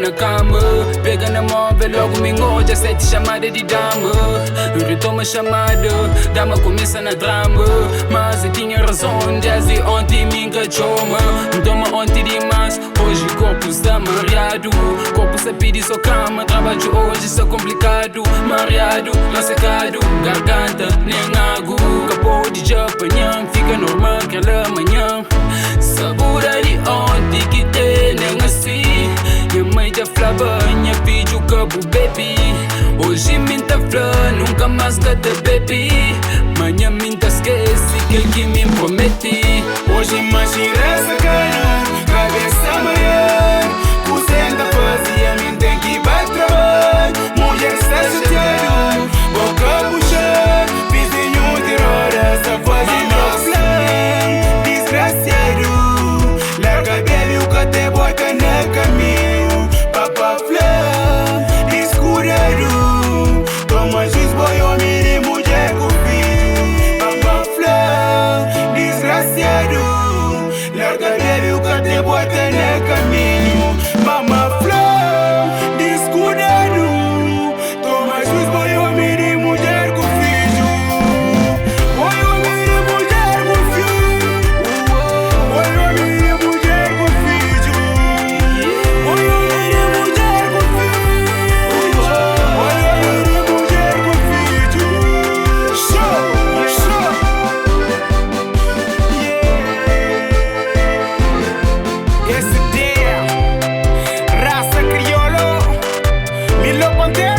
na cama. Pega na móvel, logo me engoja, sete chamada de dama. Eu retomo a chamada, dama começa na drama. Mas eu tinha razão, desde ontem me encaixou-me. Me toma ontem demais, hoje o corpo está mareado. Corpo se pede só cama, trabalho hoje está complicado. Mareado, ressecado, garganta, nem água. Acabou de apanhar, fica normal aquela manhã. Sabura de ontem que tem, nem assim. Minha mãe já falava, minha filha o cabo baby. Hoje minta flor, nunca mais cata baby. Manhã minta esquece que me prometi. Hoje mais essa cara, cabeça amanhã. Cozenda fazia, mim tem que ir para trabalho. Mulher está chateada, boca puxar. Vizinho de horas, a fazendo flame. Desgraciado, larga baby o que até bota no caminho. Papa flame, descurado. Toma juiz, boy, homem e mulher com filho. Papa flame, desgraciado. Larga baby o que até bota no caminho. Mama flor, descuidado. Toma juiz, boy, homem e mulher com filho. Boy, homem e mulher com filho. Boy, homem e mulher com filho. Boy, homem e mulher com filho. Boy, homem e mulher com filho. Show. Esse dia, raça crioulo, Milo Ponteiro.